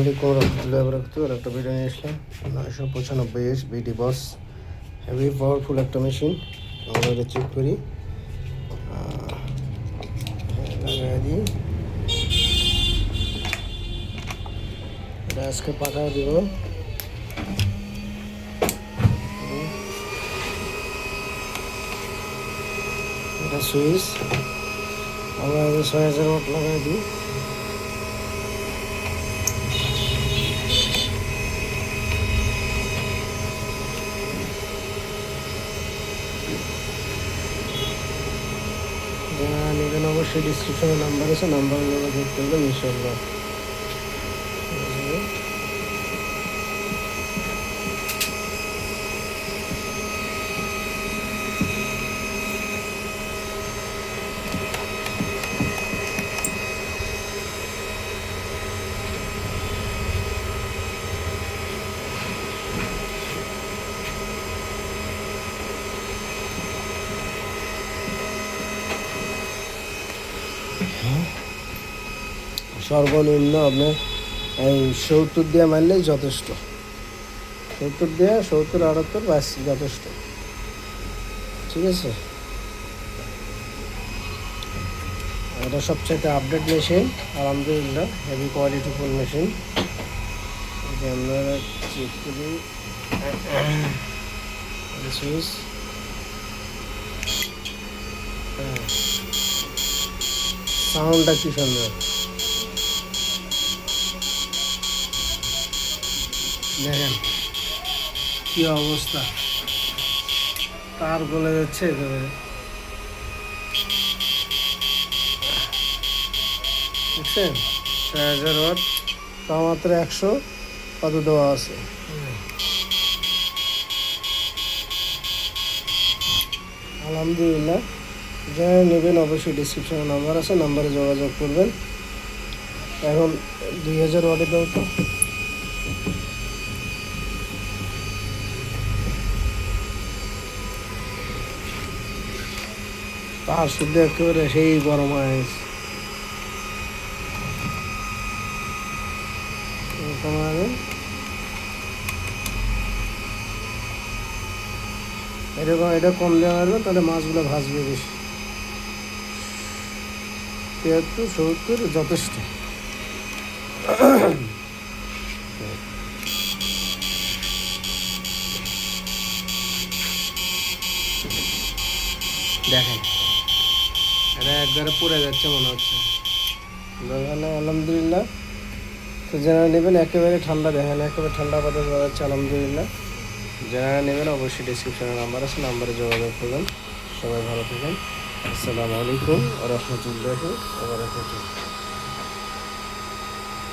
আলাইকুম রহমতুল্লাহি ওয়া বারাকাতুহু। একটা ভিডিও নিয়ে আসলাম 995 বিডি বস হেভি পাওয়ারফুল একটা মেশিন। আমরা এটা চেক করি, লাগাই দিই। এটা আজকে পাকা দিব। এটা সুইচ, আমরা 6000 ওয়াট লাগাই দিই। যারা নেবেন অবশ্যই ডিসক্রিপশনে নাম্বার আছে, নাম্বারে যোগাযোগ করবেন ইনশাআল্লাহ। সর্বনিম্ন আপনার এই 70 দিয়ে মারলেই যথেষ্ট। 70 দিয়ে 70 78 বাস যথেষ্ট, ঠিক আছে। এটা সবচেয়ে আপডেট মেশিন, আলহামদুলিল্লাহ হেভি কোয়ালিটিফুল মেশিন। যে আমরা চেক করি সুইচ, সাউন্ডটা কি সুন্দর দেখেন, কি অবস্থা, তার গলে যাচ্ছে একেবারে, দেখছেন। 6000 ওয়াট, তাও মাত্র 100 কত দেওয়া আছে। আলহামদুলিল্লাহ, যারা নেবেন অবশ্যই ডিসক্রিপশনে নাম্বার আছে, নাম্বারে যোগাযোগ করবেন। এখন 2000 ওয়াটে দাও তো। তার শুদ্ধ একেবারে সেই গরম হয়ে গেছে। এরকম এটা কম দেওয়া হবে, তাহলে মাছগুলো ভাজবে বেশি। 73 70 যথেষ্ট। দেখেন, এটা একবারে পুড়ে যাচ্ছে মনে হচ্ছে। আলহামদুলিল্লাহ, তো যারা নেবেন একেবারে ঠান্ডা, দেখেন একেবারে ঠান্ডা বাতাস বাজাচ্ছে আলহামদুলিল্লাহ। যারা নেবেন অবশ্যই ডিসক্রিপশনে নাম্বার আছে, নাম্বারে যোগাযোগ করবেন। সবাই ভালো থাকেন। আসসালামু আলাইকুম ওয়া রাহমাতুল্লাহি ওয়া বারাকাতুহু।